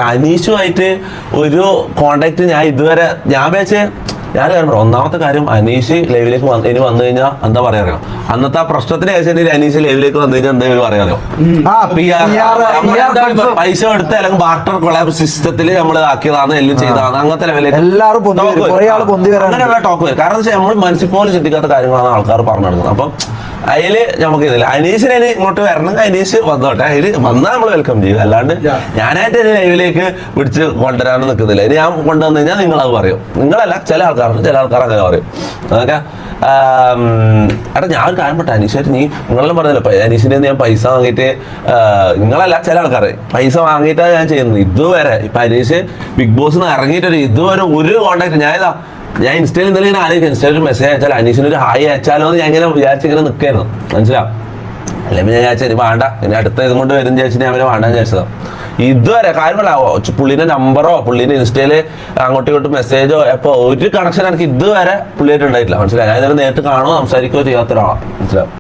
അനീഷുമായിട്ട് ഒരു കോണ്ടാക്ട് ഞാൻ ഇതുവരെ ഞാൻ വെച്ച് ഞാൻ ഒന്നാമത്തെ കാര്യം അനീഷ് ലൈവിലേക്ക് ഇനി വന്നു കഴിഞ്ഞാൽ എന്താ പറയാ അന്നത്തെ ആ പ്രശ്നത്തിന് ശേഷം അനീഷ് ലൈവിലേക്ക് വന്നു കഴിഞ്ഞാൽ എന്താ പറയാറിയോ പൈസ എടുത്ത് അല്ലെങ്കിൽ ബാർട്ടർ കൊളാബ് സിസ്റ്റത്തിൽ നമ്മൾ ആക്കിയതാണ് എല്ലാം ചെയ്തതാണ് അങ്ങനത്തെ ലെവലിലേക്ക് അങ്ങനെയുള്ള ടോക്ക് വരും. കാരണം നമ്മൾ മനസ്സിൽ പോലും ചിന്തിക്കാത്ത കാര്യങ്ങളാണ് ആൾക്കാർ പറഞ്ഞു നടക്കുന്നത്. അപ്പം അതില് നമുക്ക് ഇതില്ല. അനീഷിനെ ഇങ്ങോട്ട് വരണം, അനീഷ് വന്നോട്ടെ, അതിൽ വന്നാൽ നമ്മൾ വെൽക്കം ചെയ്യും. അല്ലാണ്ട് ഞാനായിട്ട് ലൈവിലേക്ക് പിടിച്ച് കൊണ്ടുവരാനും നിൽക്കുന്നില്ല. ഇനി ഞാൻ കൊണ്ടുവന്നു കഴിഞ്ഞാൽ നിങ്ങളത് പറയും. നിങ്ങളല്ല, ചില ആൾക്കാർ അങ്ങനെ പറയും. അതൊക്കെ എടാ ഞാൻ ഒരു കാര്യം പെട്ട അനീഷായിട്ട് നിങ്ങളെല്ലാം പറഞ്ഞല്ലോ അനീഷിന്റെ ഞാൻ പൈസ വാങ്ങിയിട്ട് നിങ്ങളല്ല ചില ആൾക്കാർ പൈസ വാങ്ങിയിട്ടാണ് ഞാൻ ചെയ്യുന്നത്. ഇതുവരെ ഇപ്പൊ അനീഷ് ബിഗ് ബോസ് ഇറങ്ങിയിട്ടൊരു ഇതുവരെ ഒരു കോണ്ടാക്ട് ഞാൻ ഇൻസ്റ്റയിൽ ഇന്നലെ ഇങ്ങനെ ആലോചിക്കും ഇൻസ്റ്റയിൽ ഒരു മെസ്സേജ് അയച്ചാൽ അനീഷിന് ഒരു ഹായ് അയച്ചാലോ എന്ന് ഞാൻ ഇങ്ങനെ വിചാരിച്ചിങ്ങനെ നിൽക്കായിരുന്നു. മനസ്സിലാവും അല്ലെങ്കിൽ ഞാൻ വിചാരിച്ചാൽ വേണ്ട ഇനി അടുത്ത ഇതും കൊണ്ട് വരും വിചാരിച്ചിട്ട് ഞാൻ അവരെ വേണ്ടെന്ന് വിചാരിച്ചതാണ്. ഇതുവരെ കാര്യമല്ല പുള്ളീന്റെ നമ്പറോ പുള്ളീന്റെ ഇൻസ്റ്റയില് അങ്ങോട്ടും ഇങ്ങോട്ടും മെസ്സേജോ എപ്പോ ഒരു കണക്ഷൻ എനിക്ക് ഇതുവരെ പുള്ളിയായിട്ട് ഉണ്ടായിട്ടില്ല. മനസ്സിലായി. ഞാൻ നേരിട്ട് കാണുമോ സംസാരിക്കുകയോ ചെയ്യാത്ത ഒരാളാണ്. മനസ്സിലാവും.